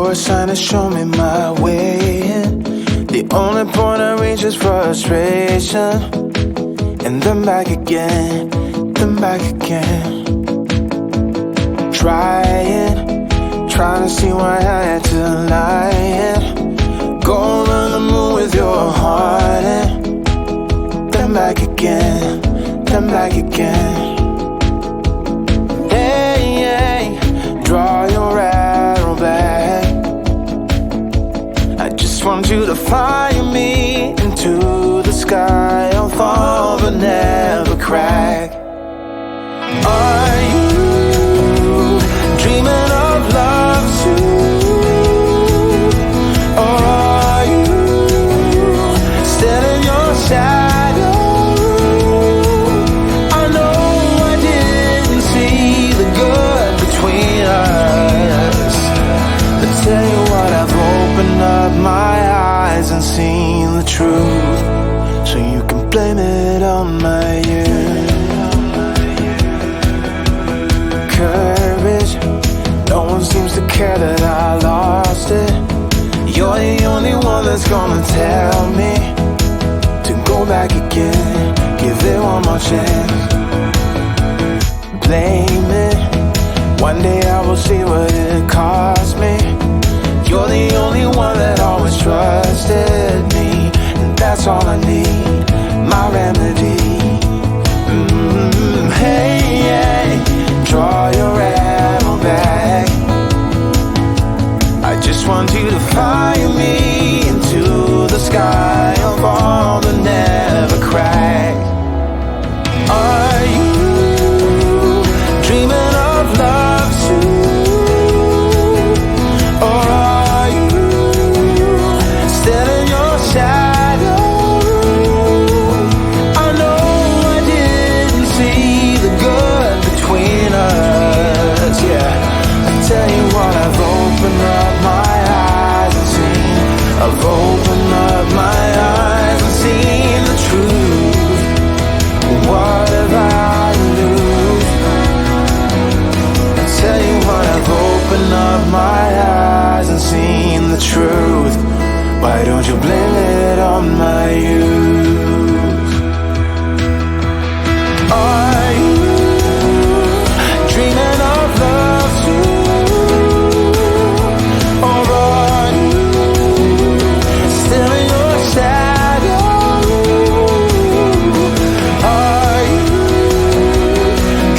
for a sign to show me my way in. The only point I reach is frustration. And then back again, then back again. Trying to see why I had to lie. Go on the moon with your heart in. Then back again, then back again. Hey, draw your arrow back. I just want you to fly me into the sky. I'll fall but never crack. Are you dreaming of love too? Or are you still in your shadow? I know I didn't see the good between us, but tell you what, I've opened up my eyes and seen the truth. So you can blame it on my youth. Courage, no one seems to care that I lost it. You're the only one that's gonna tell me to go back again, give it one more chance. Blame it, one day I will see what it cost me. You're the only one that always trusted me, and that's all I need, my remedy. Hey, draw your arrow back. I just want you to fly me into the sky of all the never crack. Are you dreaming of love too? Or are you still in your shadow? I know I didn't see the good between us, yeah. I tell you what, I've opened up my eyes and seen. I've opened up my eyes and seen the truth. What have I to lose? I tell you what, I've opened up my eyes and seen the truth. Why don't you blame it on my youth? Are you dreaming of love too? Or are you still in your shadow? Are you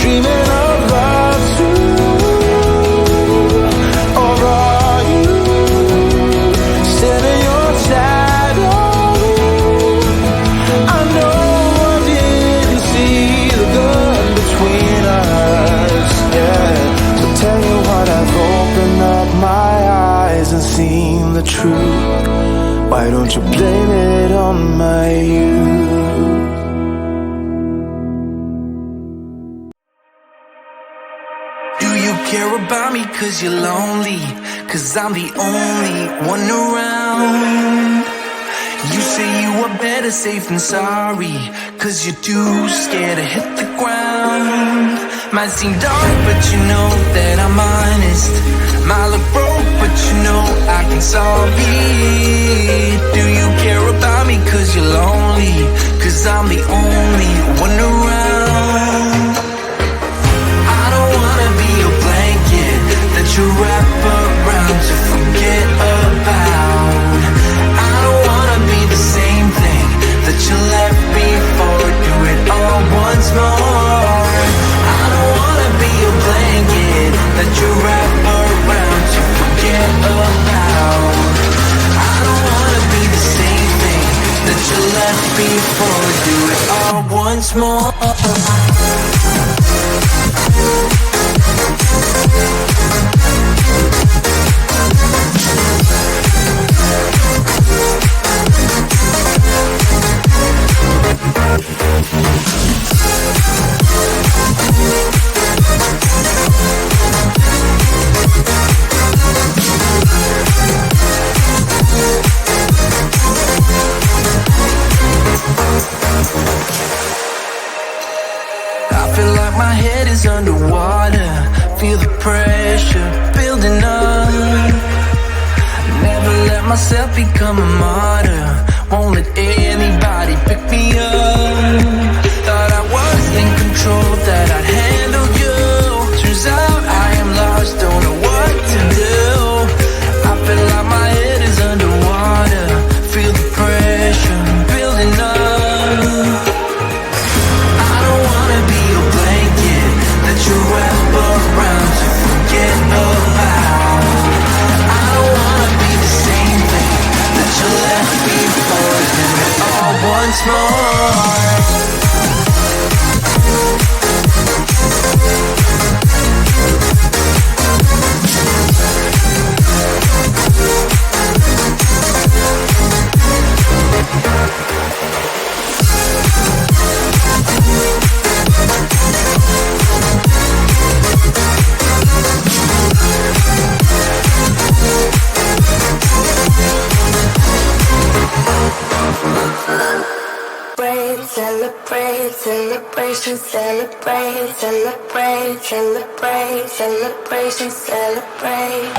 dreaming of love too? Or are you still in your shadow? I know I didn't see the good between us, yeah. So tell you what, I've opened up my eyes and seen the truth. Why don't you blame it on my youth? Do you care about me cause you're lonely? Cause I'm the only one around. You say you are better safe than sorry, cause you're too scared to hit the ground. Might seem dark but you know that I'm honest. Might look broke but you know I can solve it. Do you care about me cause you're lonely? Cause I'm the only one around. I don't wanna be your blanket that you wrap around to forget about. I don't wanna be the same thing that you left before. Do it all once more. I don't wanna be your blanket that you wrap around to forget about. I don't wanna be the same thing that you left before. Do it all once more. I feel like my head is underwater. Feel the pressure myself become a martyr. Won't let anybody pick me up. Thought I was in control, that I'd handle you. Turns out I am lost, don't know what to do. I feel like my head is underwater. Feel the pressure building up. I don't wanna be a blanket that you wrap around to forget about. I don't wanna be the same thing that you left before. Do it all once more. Celebrate, celebration, celebrate, celebrate, celebrate, celebration, celebrate.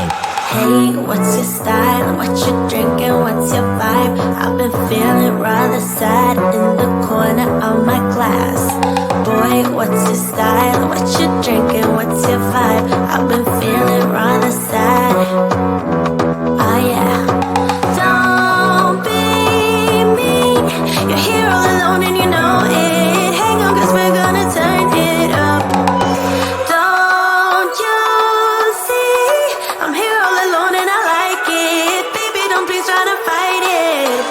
Hey, what's your style? What you drinking? What's your vibe? I've been feeling rather sad in the corner of my glass. Boy, what's your style? What you drinking? What's your vibe? I've been feeling rather sad. Oh yeah. Don't be mean. You're here all alone and you know it. Hang on, 'cause we're gonna turn it up. Don't you see? I'm here all alone and I like it. Baby, don't please try to fight it.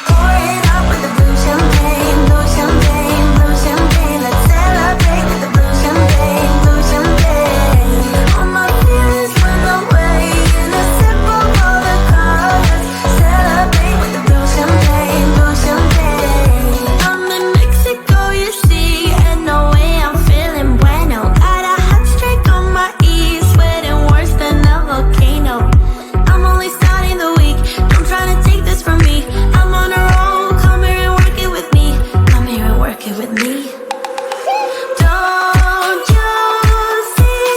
Pour it up with the blue champagne, blue champagne, blue champagne. Let's celebrate with the blue champagne, blue champagne. All my feelings run away in a sip of all the colors. Celebrate with the blue champagne, blue champagne. I'm in Mexico, you see, and no way I'm feeling bueno. Got a hot streak on my E, sweating worse than a volcano. I'm only starting the week, don't try to take this from me. I'm on a roll, come here and work it with me. Come here and work it with me. Don't you see?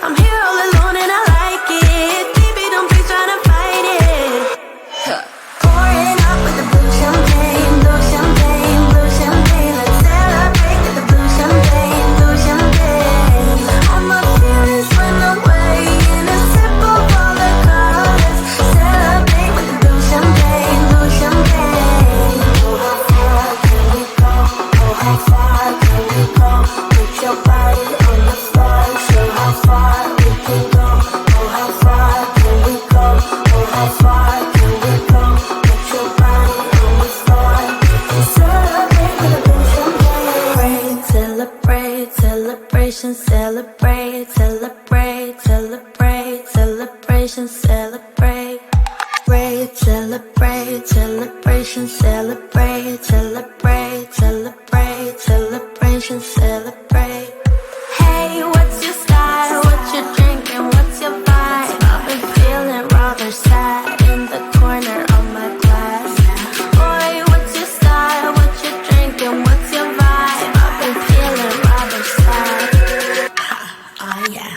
I'm here all alone and I like it. Baby, don't please try to fight it. Pour it up with the blue champagne, blue champagne, blue champagne. Let's celebrate with the blue champagne, blue champagne. All my feelings run away in a sip of all the colors. Celebrate with the blue champagne, blue champagne. Oh, how far can we go? Oh, how far can we go? Put your body on the floor, show how far we can go. Oh, how far can we go? Oh, how far can we go? Put your body on the floor. Celebrate with a blue champagne. Celebrate, celebration, celebrate, celebrate, celebrate, celebration, celebrate. Celebrate, celebration, celebrate, celebrate, celebrate, celebration, celebrate. Hey, what's your style? What you drinking? What's your vibe? I've been feeling rather sad in the corner of my glass. Boy, what's your style? What you drinking? What's your vibe? I've been feeling rather sad. Oh yeah.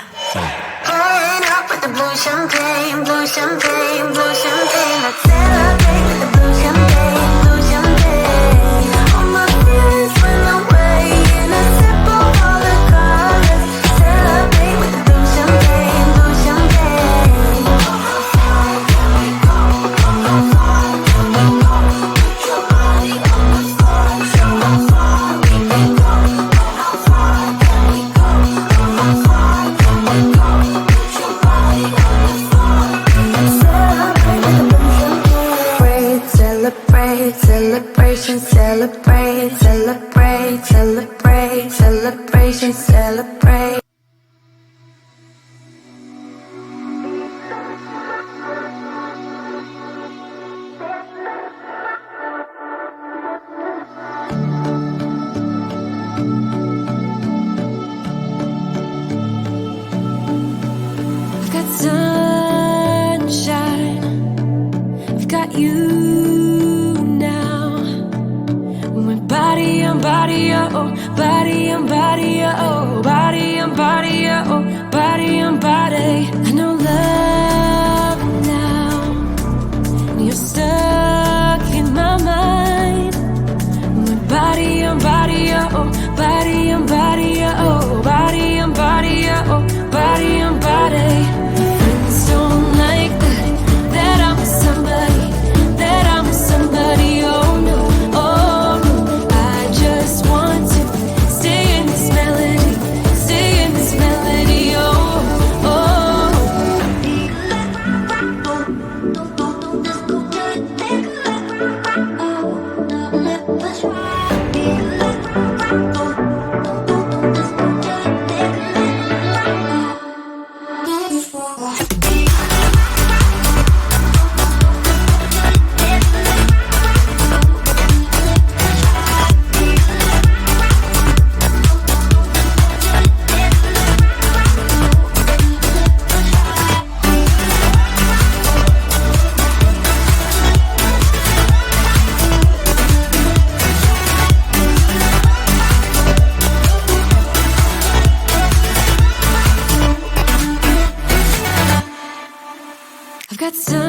Pouring up with the blue champagne, blue champagne, blue champagne. Let's celebrate with the blue champagne, blue champagne. All my feelings run away in a sip of all the colors. Celebrate with the blue champagne, blue champagne. How far can we go? How far can we go? Put your body on the floor, show how far we can go. How far can we go? How far can we go? Put your body on the floor. Celebrate with the blue champagne. Celebrate, celebration, celebrate, celebrate, celebrate, celebration, celebrate. I've got sunshine, I've got you now. When body on body, oh, body on body, oh, body on body, oh, body on body. I know love now got sunshine,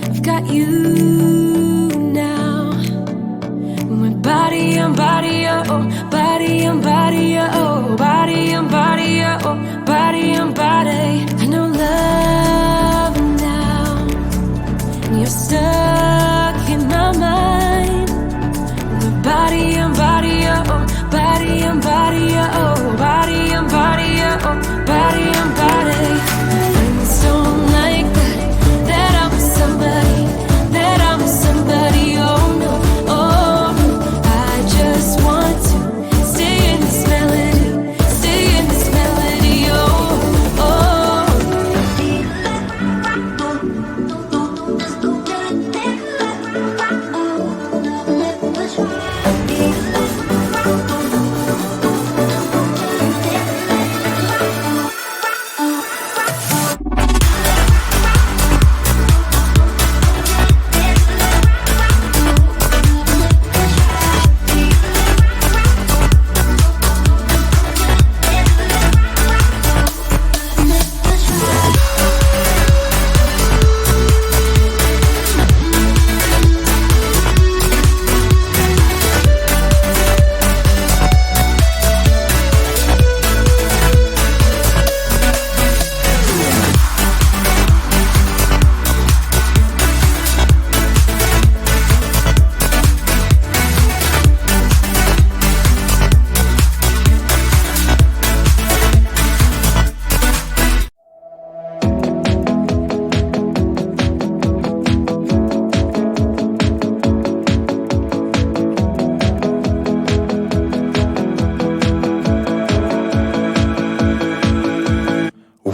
I've got you now. We're body on body, oh, body on body, oh, body on body, oh, body on body. I know love now, and you're stuck in my mind. We're body on body, oh, body on body, oh, body on body, oh, body on body. Friends don't like that I'm with somebody, that I'm with somebody, oh no, oh no. I just want to stay in this melody, stay in this melody, oh, oh.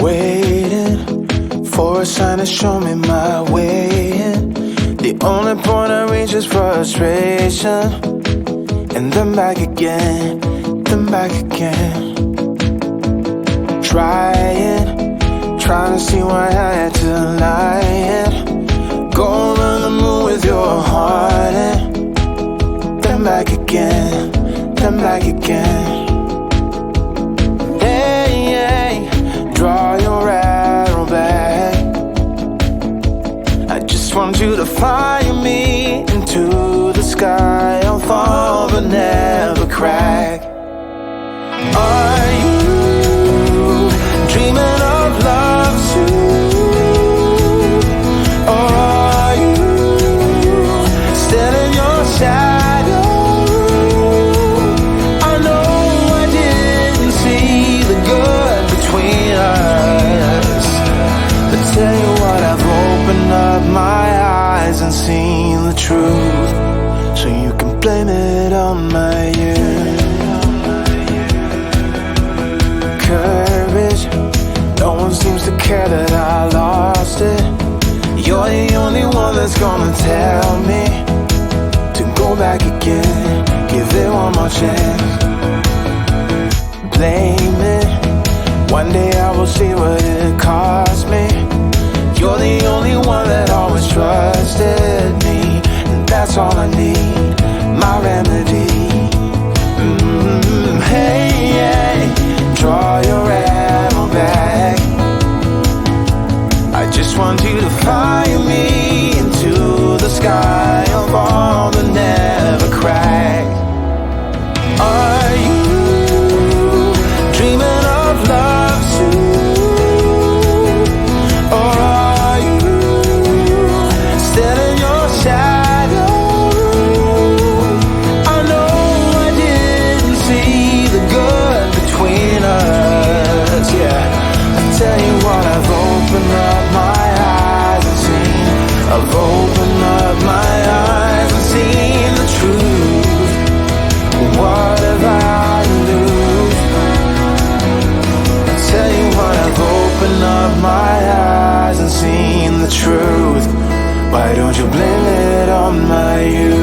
Waiting for a sign to show me my way in. The only point I reach is frustration. And then back again, then back again. Trying to see why I had to lie. Going on the moon with your heart in. Then back again, then back again. Draw your arrow back. I just want you to fly me into the sky. I'll fall but never crack. Are you dreaming of love too? Or are you still in your shadow? I know I didn't see the good between us, but tell you what, I've opened up my eyes and seen the truth. So you can blame it on my youth. Courage, no one seems to care that I lost it. You're the only one that's gonna tell me to go back again, give it one more chance. Blame it, one day I will see what it cost me. You're the only one that always trusted me, and that's all I need, my remedy. Hey, hey, draw your arrow back. I just want you to fly me into the sky of all the never crack. Are you dreaming of love too? Or are you still in your shadow? I know I didn't see the good between us, yeah. I tell you what, I've opened up my eyes and seen. I've opened up my eyes and seen the truth. What have I to lose? I tell you what, I've opened up my eyes and seen the truth. Why don't you blame it on my youth?